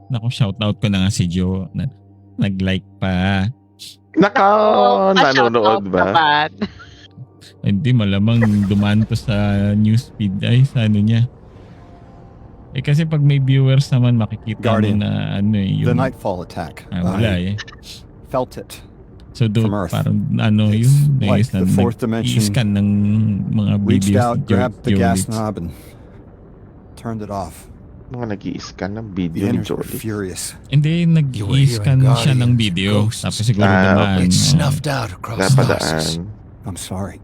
Naku, shoutout ko na nga si Joe na nag-like pa. Nanonood ba? Naman. Hindi, malamang dumaan to sa newsfeed ay sa ano niya. Eh kasi pag may viewers naman makikita Guardian, mo na ano eh, The yung Nightfall attack. wala eh. Felt it. So do From Earth. parang ano It's yun, like the fourth dimension i-scan ng mga Reached videos out, ni grabbed the gas Jolitz. knob, and turned it off. Mga nag-i-scan ng The video ni inners were Jolly. furious. Hindi, nag-i-scan You were siya ng hearing video. ghosts. Tapos siguro Ah, naman. It's snuffed out across the houses. Napadaan. I'm sorry.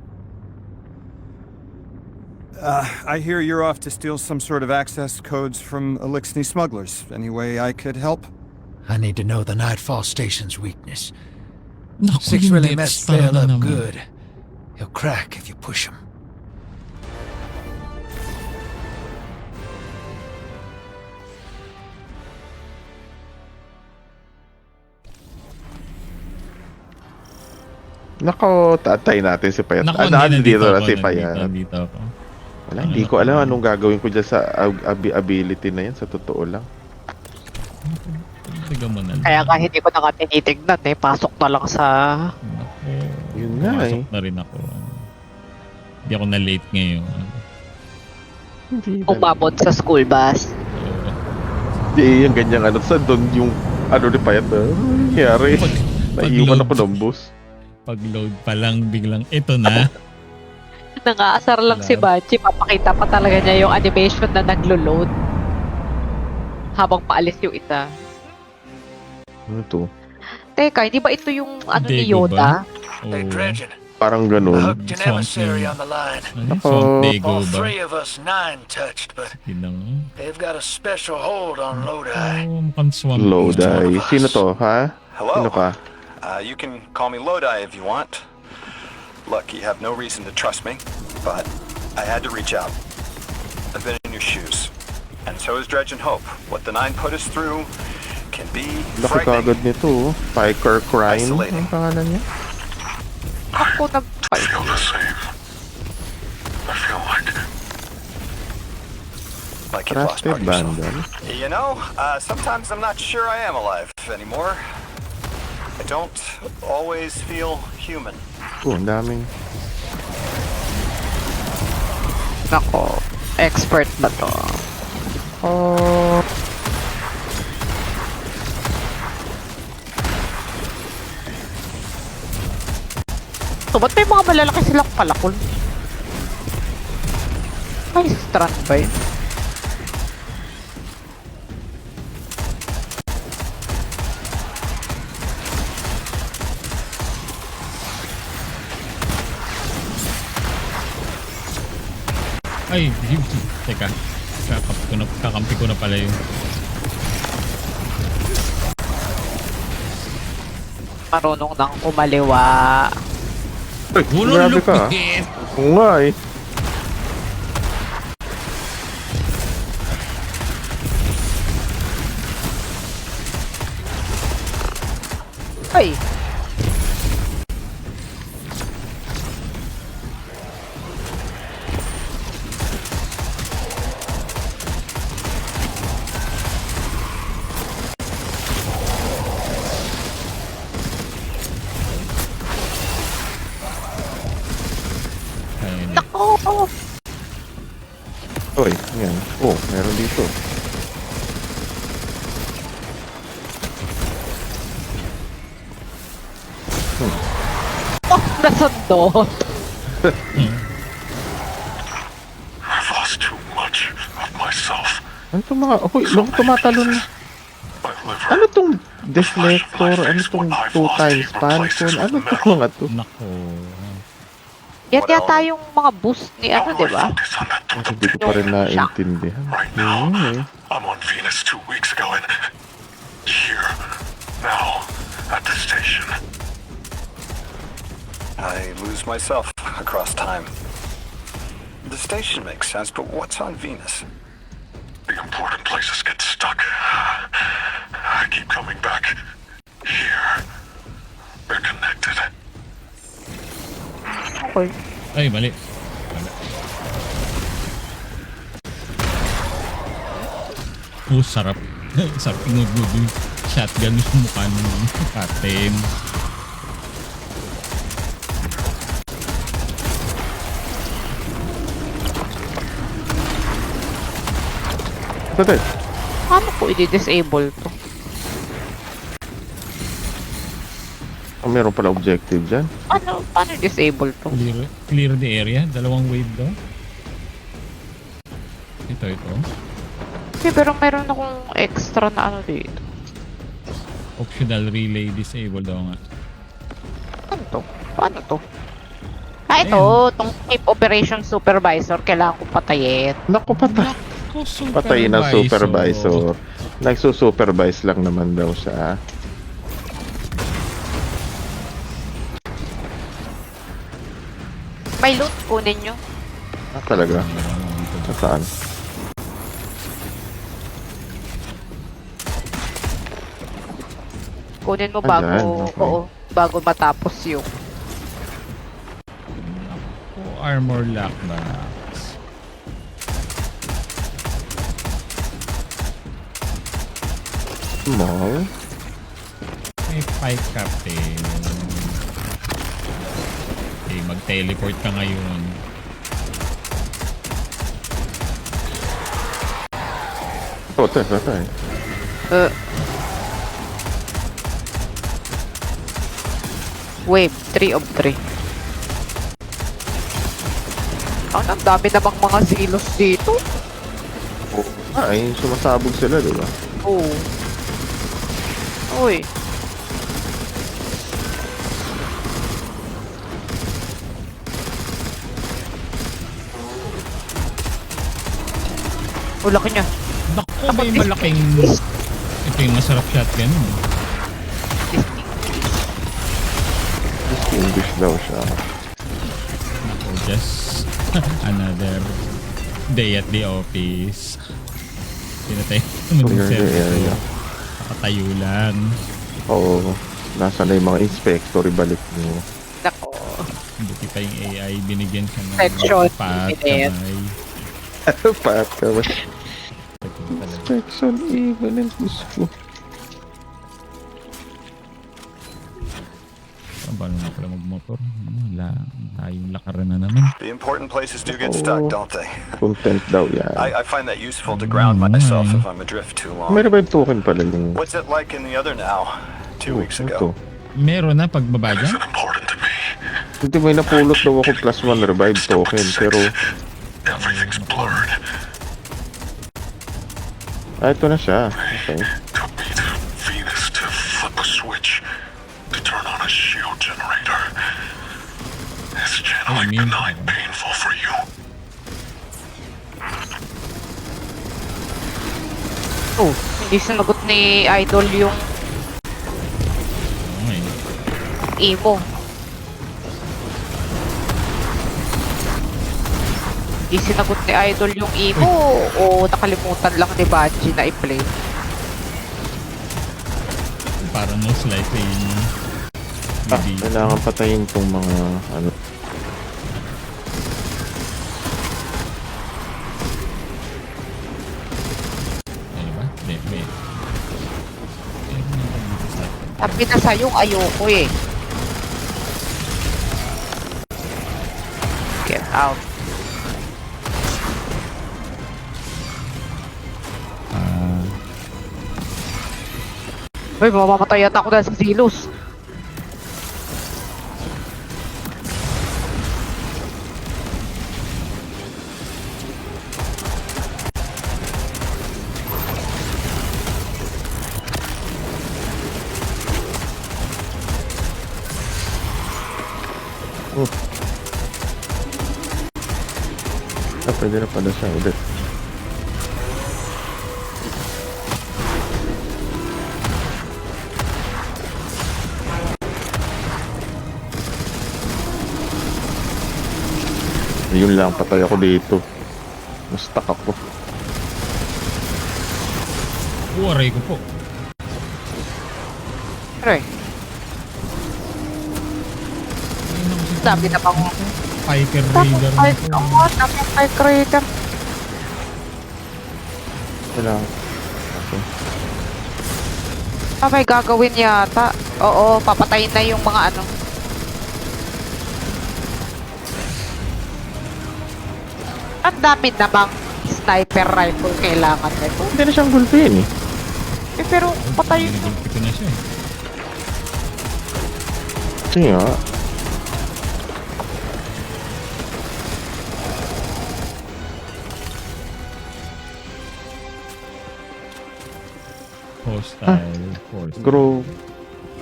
I hear you're off to steal some sort of access codes from Elixni smugglers. Any way I could help? I need to know the Nightfall Station's weakness. Naku, Six yung really Death messed Star Vale na up naman. good. He'll crack if you push him. Nako, tatay natin si Payat. Naku, Nandito na ako, si Payat. Nandito ako. Wala, hindi ko alam anong gagawin ko dyan sa ability na yan, sa totoo lang. Tiga mo na lang. Kaya nga hindi ko na nga tinitignan eh. Pasok na lang sa... Naku, Yun nga pumasok eh. na rin ako. Hindi ako na late ngayon. Hindi na. Umabot sa school bus. Hindi, yung ganyan ano. Sa doon yung ano ni Payat. Ano nangyari? Naiiwan ako ng bus. Pag-load pa lang, biglang ito na. Nangaasar lang si Banchi. Papakita pa talaga niya yung animation na naglo-load. Habang paalis yung isa. Ano to? Teka, hindi ba ito yung ano ni Dego ba? Yoda? Hey, Oo. Dredgen, Parang I ganun. hooked an emissary on the line. Ano, Ako. Swamp Dego All ba? three of us nine touched, but Ginang. they've got a special hold on Lodi. Oh, mukhang Swamp Lodi. Sino to, ha? Hello. Sino ka? You can call me Lodi if you want. Look, you have no reason to trust me, but I had to reach out. I've been in your shoes. And so is Dredge and Hope. What the Nine put us through can be Laki frightening. kagad nito. Piker Crime. Isolating. Ang pangalan niya? Ako na... I feel the same. I feel Like you've lost Trusted part of yourself. Bandal. You know, sometimes I'm not sure I am alive anymore. I don't always feel human. Oh, ang daming. Nako, expert na to. Oh. So, ba't may mga malalaki silang palakol? Ay, strand ba yun? Ay, teka. Kakampi ko na pala yun. Marunong nang umaliwa. Ay, grabe ka. Oo nga eh. Ay! Ayun. Oh! Oy, yan. Oh, meron dito. Oh! Nasundot! I've lost too much of myself. Ano itong mga... Hoy, nung tumatalon. My liver. Ano itong deflector? Ano itong 2 times Pancon? Ano itong mga to? Nako. Yan yata yung mga boost ni ano, di ba? Focus on that Ay, hindi ko pa rin naintindihan. right now. Yun eh. I'm on Venus 2 weeks ago and here, now, at the station. I lose myself across time. The station makes sense, but what's on Venus? The important places get stuck. I keep coming back. Here. They're connected. Okay. Ay, mali. Sarap. Sa pinugod yung shotgun sa mukha ng captain. Patay. Paano ko i-disable to? Oh, meron pala objective dyan. Paano i-disable to? Clear the area. Dalawang wave daw. Ito. Okay, pero meron akong extra na ano dito. Optional relay disable daw nga. Ano to? Paano to? Ito. Itong Chief Operation Supervisor. Kailangan ko patayin. Naku, patay. Patay ng supervisor. Nagsusupervise lang naman daw siya. May loot. Kunin nyo. Ah, talaga? Saan? Kunin mo Ayan, bago, okay. oo, bago matapos yung Armor lockbox. Small? May pike captain. Okay, mag-teleport ka ngayon. Patay. wave 3 of 3. Ang dami namang mga silos dito. Ay, sumasabog sila, di ba? Oo. Uy. Oh, laki niya. Naku, may malaking... Ito yung masarap shotgun. Distinguish daw siya. Naku, just another day at the office. Pinatay naman yung Clear the server. area. Nakatayo lang. Oo. Nasa na yung mga inspector, ibalik mo. Nako. Buti pa yung AI, binigyan siya ng Section, pat binigyan. kamay. Pat ka ba? Ito talaga. Inspection equivalent gusto. Paano na pala magmotor? Tayong lakaran na naman. The important places do get stuck, don't they? Content daw yan. I find that useful to ground myself if I'm adrift too May long. revive token pala yung... What's it like in the other now? 2 weeks Ito. ago. Meron na pagbaba dyan? Important to me. Hindi, may napulot daw ako +1 revive token, pero... Everything's blurred. ito na siya. Okay. Took me to Venus to flip a switch to turn on a shield generator. Is channeling the night painful for you? Oh, hindi sinagot ni Idol yung Okay. emo. Hindi sinagot ni Idol yung emo o nakalimutan lang ni Banji na i-play. Parang most likely yung hindi. Kailangan patayin tong mga... ano... Ano ba? Hindi. Meron na ba dito sa atin? Sabi na sa'yo, ayoko eh. Get out. Uy, mamamatay yata ako dahil sa silos. pwede na pala siya ulit. Yun lang, patay ako dito. Na-stuck ako. Aray ko po. Aray, sabi na bang Piker Raider na ay, to. oo, dami ang Pike Raider. Kailangan. Okay. May gagawin yata. Oo, papatayin na yung mga ano. Ang dami namang sniper rifle kailangan nito. Hindi na siyang gulpin eh. Pero patayin na. Ginigulpi ko na siya eh. Kasi nga. Hostile force. Siguro,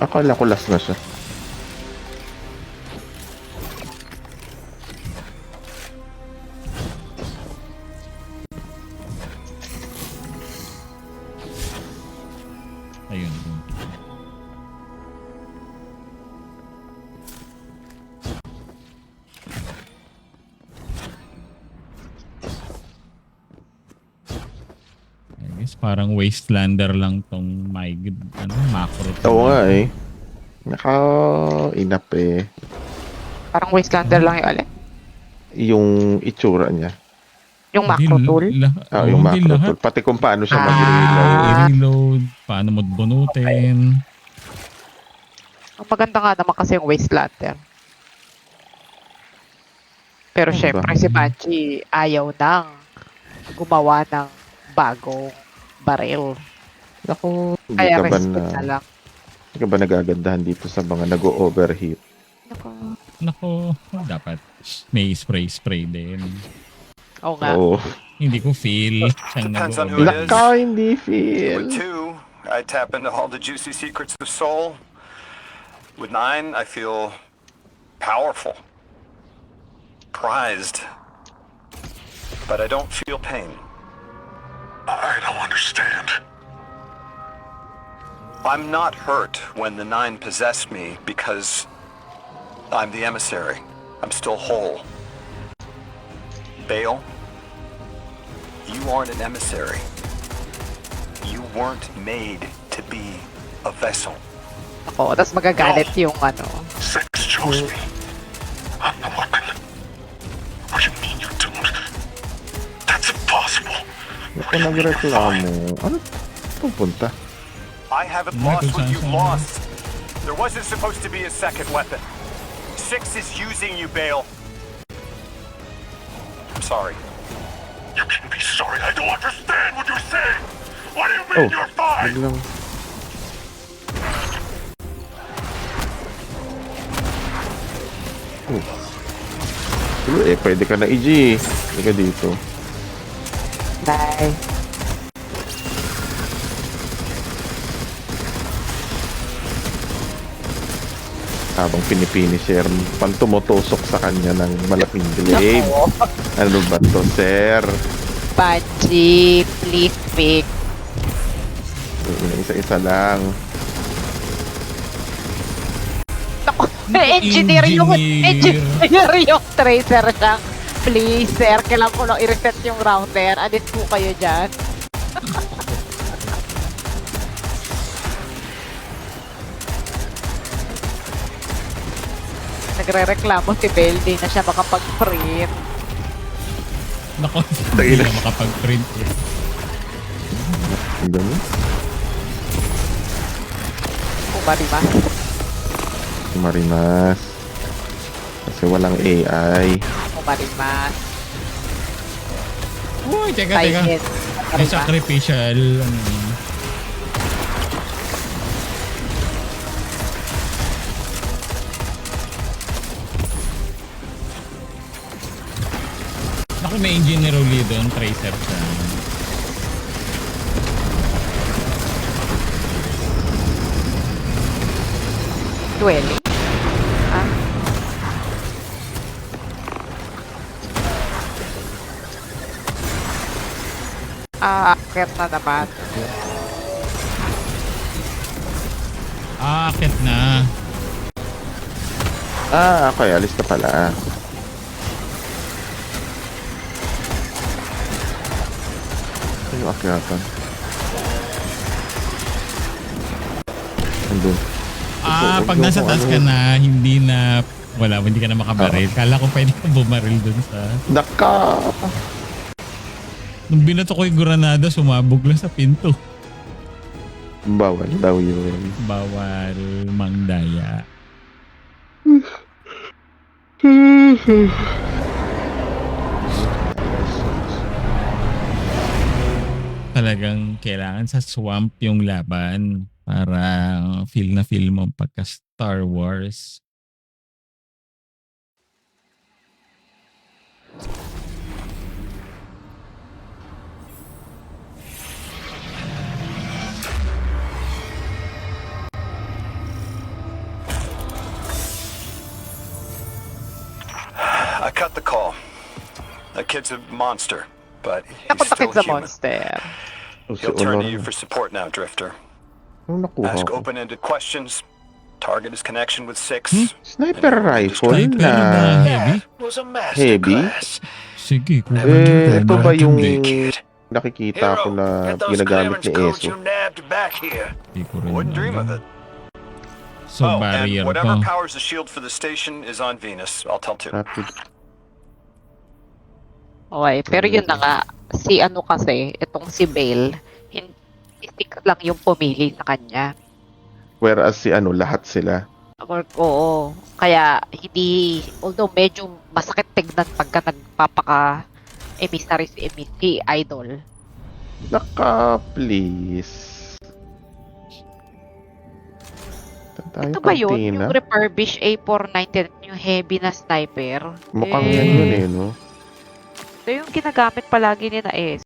akala ko last na siya. Ayun. I guess parang wastelander lang tong macro. Oo nga eh. Naka-inap eh. Parang wastelander lang yung alin. Yung itsura niya. Yung macro tool. Yung macro tool. Pati kung paano siya mag-reload. I-reload, paano mo bunutin. Ang maganda nga naman kasi yung wastelander. Pero Ano syempre ba? si Banshee ayaw nang gumawa ng bagong baril. Naku, hindi Kaya ka ba respect na na, lang. hindi ka ba nagagandahan dito sa mga nag-overheat? Nako, dapat may spray din. Oo nga. Oo. Hindi ko feel siyang Depends on who it is. Laka, hindi feel. With 2, I tap into all the juicy secrets of soul. With 9, I feel powerful, prized, but I don't feel pain. I don't understand. I'm not hurt when the 9 possessed me because I'm the emissary. I'm still whole. Bale, you aren't an emissary. You weren't made to be a vessel. Oo, tapos magagalit yung ano. Sex chose me. I'm the weapon. What do you mean you don't? That's impossible. Naku, nagreklamo. Ano pupunta? I haven't Michael lost what you Jackson. lost. There wasn't supposed to be a second weapon. 6 is using you, Bale. I'm sorry. You can be sorry. I don't understand what you're saying. What do you mean Oh, you're fine? biglang. Pero pwede ka na EG. Hindi ka dito. Bye. Habang pinipini sir, pang tumutusok sa kanya ng malaking blade. Ano ba to, sir? Banshee, please pick. Isa-isa lang. Ako, engineer yung tracer siya. Please, sir, kailangan ko lang i-reset yung router. Alis po kayo dyan. Nagre-reklamo si Belle, di na siya makapag-print. Nako, hindi na makapag-print eh. Ang dami. Umarima. Marimas. Kasi walang AI. Umarimas. Uy, teka. May sacrificial. Ano yun? Naku, may engineer uli doon. Tracer siya. Dwelling. Akit na naman. Akit na. Okay, alis na pala. Ano yung akyatan? Andun. Pag nasa taas ka na, hindi ka na makabaril. Kala ko pwede ka bumaril dun sa... Naka! Nung binato ko yung granada, sumabog lang sa pinto. Bawal daw yun. Bawal mangdaya. Talagang kailangan sa swamp yung laban para feel na feel mo pagka Star Wars. I cut the call. That kid's a monster, but he's Ako still takit sa human. monster. O, si He'll turn to Honor. you for support now, Drifter. Ano nakuha Ask ko? open-ended questions. Target his connection with Six. Sniper rifle Sniper na na heavy? That was a Heavy? masterclass. Sige, kuha ito ba yung Kid. nakikita ko Hero, na get those ginagamit clearance ni codes Eso? you nabbed back here. Hindi ko rin Wouldn't dream of alam. it. So, Oh, barrier and whatever to. powers the shield for the station is on Venus. I'll tell too. Rapid. Okay, pero yun na nga, si ano kasi, itong si Bale, si Six lang yung pumili sa kanya. Whereas si ano, lahat sila. Oo, kaya hindi, although medyo masakit tignan pagka nagpapaka-emissary si Idol. Naka, please. Tayo Ito ba yun? kantina. Yung refurbished A490, yung heavy na sniper? Mukhang yan yun eh, no? Ito yung ginagamit palagi ni na S.